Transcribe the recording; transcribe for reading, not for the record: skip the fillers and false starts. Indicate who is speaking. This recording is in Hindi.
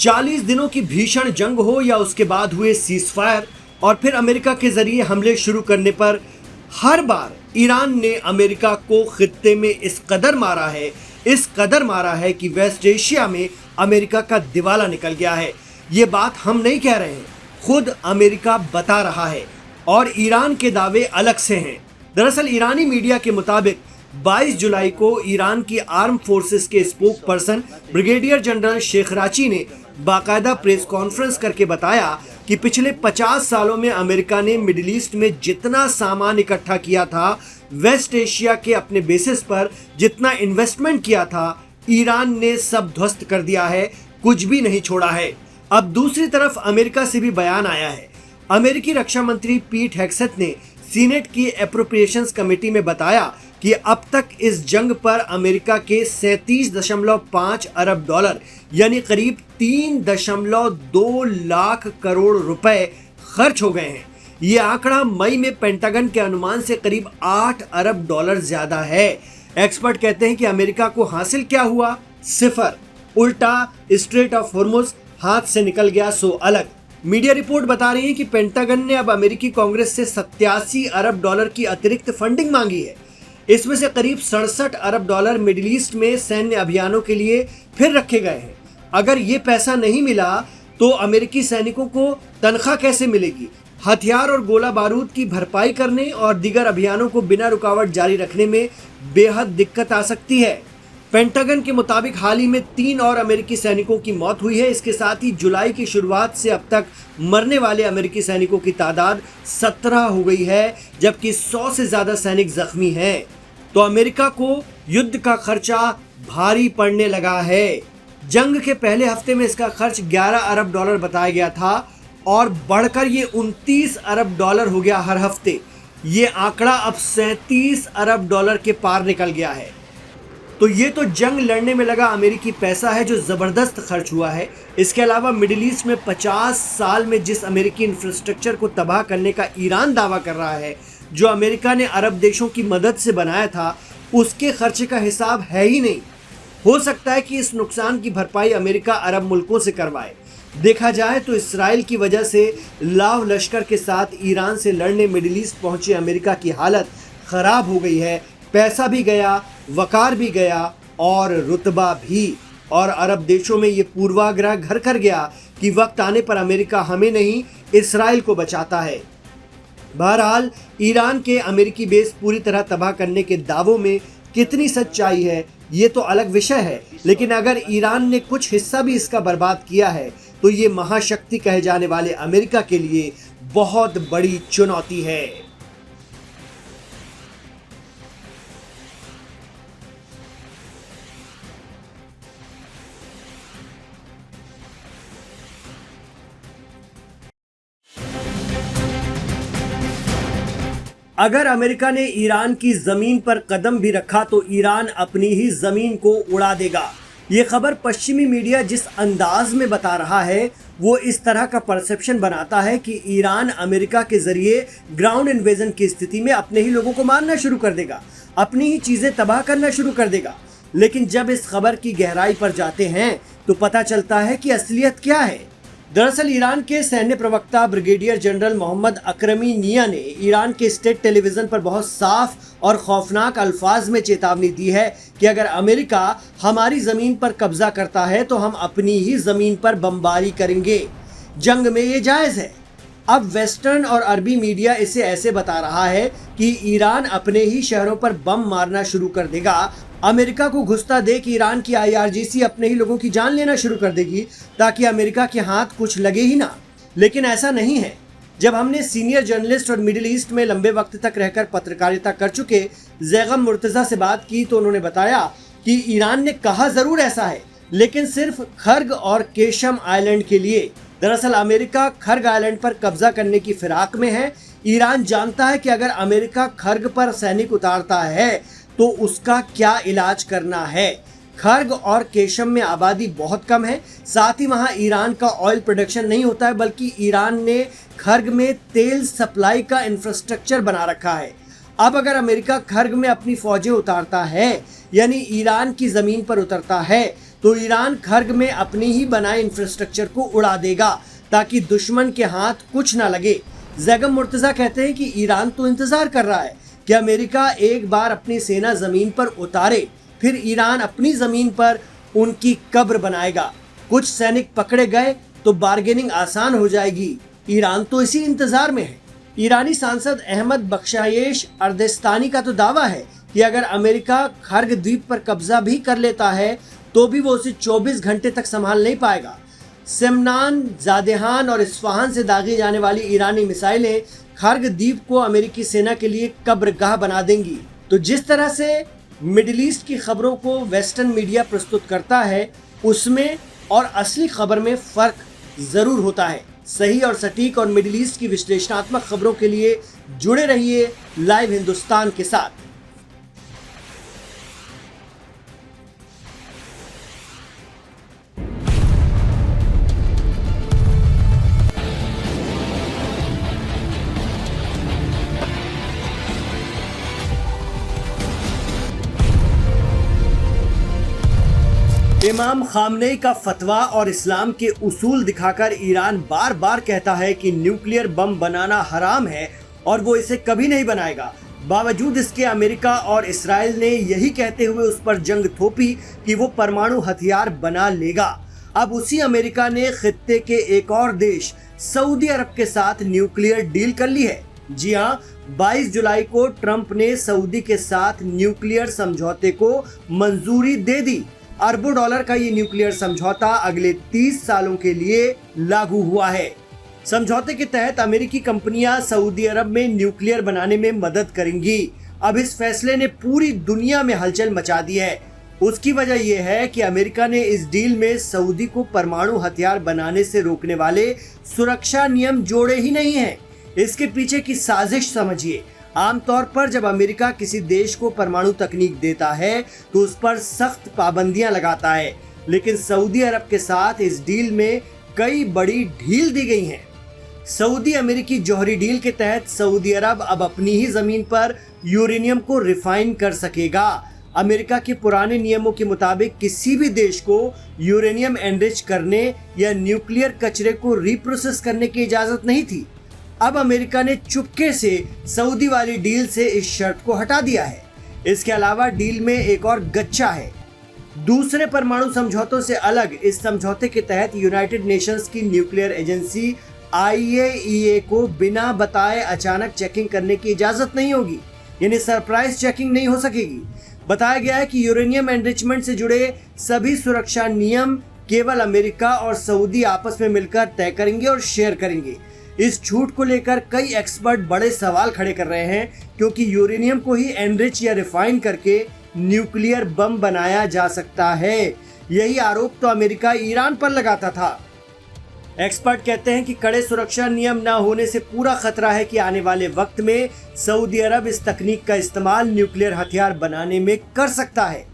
Speaker 1: 40 दिनों की भीषण जंग हो या उसके बाद हुए सीजफायर और फिर अमेरिका के जरिए हमले शुरू करने पर हर बार ईरान ने अमेरिका को खित्ते में इस कदर मारा है कि वेस्ट एशिया में अमेरिका का दिवाला निकल गया है। ये बात हम नहीं कह रहे हैं, खुद अमेरिका बता रहा है और ईरान के दावे अलग से हैं। दरअसल ईरानी मीडिया के मुताबिक 22 जुलाई को ईरान की आर्म फोर्सेस के स्पोक पर्सन ब्रिगेडियर जनरल शेखराची ने बाकायदा प्रेस कॉन्फ्रेंस करके बताया कि पिछले 50 सालों में अमेरिका ने मिडिल ईस्ट में जितना सामान इकट्ठा किया था, वेस्ट एशिया के अपने बेसिस पर जितना इन्वेस्टमेंट किया था, ईरान ने सब ध्वस्त कर दिया है, कुछ भी नहीं छोड़ा है। अब दूसरी तरफ अमेरिका से भी बयान आया है। अमेरिकी रक्षा मंत्री पीट हेग्सेथ ने सीनेट की एप्रोप्रिएशंस कमेटी में बताया कि अब तक इस जंग पर अमेरिका के 37.5 अरब डॉलर यानी करीब 3.2 लाख करोड़ रुपए खर्च हो गए हैं। ये आंकड़ा मई में पेंटागन के अनुमान से करीब 8 अरब डॉलर ज्यादा है। एक्सपर्ट कहते हैं कि अमेरिका को हासिल क्या हुआ? सिफर। उल्टा स्ट्रेट ऑफ हॉर्मुज हाथ से निकल गया सो अलग। मीडिया रिपोर्ट बता रही है कि पेंटागन ने अब अमेरिकी कांग्रेस से 87 अरब डॉलर की अतिरिक्त फंडिंग मांगी है। इसमें से करीब 67 अरब डॉलर मिडिल ईस्ट में सैन्य अभियानों के लिए फिर रखे गए हैं। अगर ये पैसा नहीं मिला तो अमेरिकी सैनिकों को तनख्वाह कैसे मिलेगी? हथियार और गोला बारूद की भरपाई करने और दीगर अभियानों को बिना रुकावट जारी रखने में बेहद दिक्कत आ सकती है। पेंटागन के मुताबिक हाल ही में 3 और अमेरिकी सैनिकों की मौत हुई है। इसके साथ ही जुलाई की शुरुआत से अब तक मरने वाले अमेरिकी सैनिकों की तादाद 17 हो गई है, जबकि 100 से ज्यादा सैनिक जख्मी हैं। तो अमेरिका को युद्ध का खर्चा भारी पड़ने लगा है। जंग के पहले हफ्ते में इसका खर्च 11 अरब डॉलर बताया गया था और बढ़कर ये 29 अरब डॉलर हो गया हर हफ्ते। ये आंकड़ा अब 37 अरब डॉलर के पार निकल गया है। तो ये तो जंग लड़ने में लगा अमेरिकी पैसा है जो ज़बरदस्त खर्च हुआ है। इसके अलावा मिडिल ईस्ट में 50 साल में जिस अमेरिकी इंफ्रास्ट्रक्चर को तबाह करने का ईरान दावा कर रहा है, जो अमेरिका ने अरब देशों की मदद से बनाया था, उसके खर्चे का हिसाब है ही नहीं। हो सकता है कि इस नुकसान की भरपाई अमेरिका अरब मुल्कों से करवाए। देखा जाए तो इसराइल की वजह से लाव लश्कर के साथ ईरान से लड़ने मिडिल ईस्ट पहुंचे अमेरिका की हालत खराब हो गई है। पैसा भी गया, वकार भी गया और रुतबा भी। और अरब देशों में ये पूर्वाग्रह घर कर गया कि वक्त आने पर अमेरिका हमें नहीं इसराइल को बचाता है। बहरहाल ईरान के अमेरिकी बेस पूरी तरह तबाह करने के दावों में कितनी सच्चाई है ये तो अलग विषय है, लेकिन अगर ईरान ने कुछ हिस्सा भी इसका बर्बाद किया है तो ये महाशक्ति कहे जाने वाले अमेरिका के लिए बहुत बड़ी चुनौती है। अगर अमेरिका ने ईरान की जमीन पर कदम भी रखा तो ईरान अपनी ही जमीन को उड़ा देगा। ये खबर पश्चिमी मीडिया जिस अंदाज में बता रहा है वो इस तरह का परसेप्शन बनाता है कि ईरान अमेरिका के जरिए ग्राउंड इन्वेजन की स्थिति में अपने ही लोगों को मारना शुरू कर देगा, अपनी ही चीजें तबाह करना शुरू कर देगा। लेकिन जब इस खबर की गहराई पर जाते हैं तो पता चलता है कि असलियत क्या है। दरअसल ईरान के सैन्य प्रवक्ता ब्रिगेडियर जनरल मोहम्मद अकरमी निया ने ईरान के स्टेट टेलीविजन पर बहुत साफ और खौफनाक अल्फाज में चेतावनी दी है कि अगर अमेरिका हमारी जमीन पर कब्जा करता है तो हम अपनी ही जमीन पर बमबारी करेंगे। जंग में ये जायज है। अब वेस्टर्न और अरबी मीडिया इसे ऐसे बता रहा है कि ईरान अपने ही शहरों पर बम मारना शुरू कर देगा। अमेरिका को घुसता देख ईरान की IRGC अपने ही लोगों की जान लेना शुरू कर देगी ताकि अमेरिका के हाथ कुछ लगे ही ना। लेकिन ऐसा नहीं है। जब हमने सीनियर जर्नलिस्ट और मिडिल ईस्ट में लंबे वक्त तक रहकर पत्रकारिता कर चुके जैगम मुर्तज़ा से बात की तो उन्होंने बताया कि ईरान ने कहा जरूर ऐसा है, लेकिन सिर्फ खर्ग और केशम आइलैंड के लिए। दरअसल अमेरिका खर्ग आइलैंड पर कब्जा करने की फिराक में है। ईरान जानता है कि अगर अमेरिका खर्ग पर सैनिक उतारता है तो उसका क्या इलाज करना है। खर्ग और केशम में आबादी बहुत कम है, साथ ही वहां ईरान का ऑयल प्रोडक्शन नहीं होता है, बल्कि ईरान ने खर्ग में तेल सप्लाई का इंफ्रास्ट्रक्चर बना रखा है। अब अगर अमेरिका खर्ग में अपनी फौजें उतारता है, यानी ईरान की ज़मीन पर उतरता है, तो ईरान खर्ग में अपनी ही बनाए इंफ्रास्ट्रक्चर को उड़ा देगा ताकि दुश्मन के हाथ कुछ ना लगे। जैगम मुर्तजा कहते हैं कि ईरान तो इंतजार कर रहा है कि अमेरिका एक बार अपनी सेना जमीन पर उतारे, फिर ईरान अपनी जमीन पर उनकी कब्र बनाएगा। कुछ सैनिक पकड़े गए तो बार्गेनिंग आसान हो जाएगी। ईरान तो इसी इंतजार में है। ईरानी सांसद अहमद बख्शायेश अर्देस्तानी का तो दावा है कि अगर अमेरिका खर्ग द्वीप पर कब्जा भी कर लेता है तो भी वो उसे 24 घंटे तक संभाल नहीं पाएगा। सेमनान, जादेहान और इस्फहान से दागी जाने वाली ईरानी मिसाइलें खर्ग द्वीप को अमेरिकी सेना के लिए कब्रगाह बना देंगी। तो जिस तरह से मिडिल ईस्ट की खबरों को वेस्टर्न मीडिया प्रस्तुत करता है, उसमें और असली खबर में फर्क जरूर होता है। सही और सटीक और मिडिल ईस्ट की विश्लेषणात्मक खबरों के लिए जुड़े रहिए लाइव हिंदुस्तान के साथ। इमाम खामनेई का फतवा और इस्लाम के उसूल दिखाकर ईरान बार बार कहता है कि न्यूक्लियर बम बनाना हराम है और वो इसे कभी नहीं बनाएगा। बावजूद इसके अमेरिका और इस्राइल ने यही कहते हुए उस पर जंग थोपी कि वो परमाणु हथियार बना लेगा। अब उसी अमेरिका ने खित्ते के एक और देश सऊदी अरब के साथ न्यूक्लियर डील कर ली है। जी हाँ, 22 जुलाई को ट्रंप ने सऊदी के साथ न्यूक्लियर समझौते को मंजूरी दे दी। अरबों डॉलर का ये न्यूक्लियर समझौता अगले 30 सालों के लिए लागू हुआ है। समझौते के तहत अमेरिकी कंपनियां सऊदी अरब में न्यूक्लियर बनाने में मदद करेंगी। अब इस फैसले ने पूरी दुनिया में हलचल मचा दी है। उसकी वजह यह है कि अमेरिका ने इस डील में सऊदी को परमाणु हथियार बनाने से रोकने वाले सुरक्षा नियम जोड़े ही नहीं हैं। इसके पीछे की साजिश समझिए। आमतौर पर जब अमेरिका किसी देश को परमाणु तकनीक देता है तो उस पर सख्त पाबंदियां लगाता है, लेकिन सऊदी अरब के साथ इस डील में कई बड़ी ढील दी गई हैं। सऊदी अमेरिकी जौहरी डील के तहत सऊदी अरब अब अपनी ही जमीन पर यूरेनियम को रिफाइन कर सकेगा। अमेरिका के पुराने नियमों के मुताबिक किसी भी देश को यूरेनियम एनरिच करने या न्यूक्लियर कचरे को रिप्रोसेस करने की इजाजत नहीं थी। अब अमेरिका ने चुपके से सऊदी वाली डील से इस शर्त को हटा दिया है। इसके अलावा डील में एक और गच्चा है। दूसरे परमाणु समझौतों से अलग इस समझौते के तहत यूनाइटेड नेशंस की न्यूक्लियर एजेंसी IAEA को बिना बताए अचानक चेकिंग करने की इजाजत नहीं होगी, यानी सरप्राइज चेकिंग नहीं हो सकेगी। बताया गया है कि यूरेनियम एनरिचमेंट से जुड़े सभी सुरक्षा नियम केवल अमेरिका और सऊदी आपस में मिलकर तय करेंगे और शेयर करेंगे। इस छूट को लेकर कई एक्सपर्ट बड़े सवाल खड़े कर रहे हैं, क्योंकि यूरेनियम को ही एनरिच या रिफाइन करके न्यूक्लियर बम बनाया जा सकता है। यही आरोप तो अमेरिका ईरान पर लगाता था। एक्सपर्ट कहते हैं कि कड़े सुरक्षा नियम न होने से पूरा खतरा है कि आने वाले वक्त में सऊदी अरब इस तकनीक का इस्तेमाल न्यूक्लियर हथियार बनाने में कर सकता है।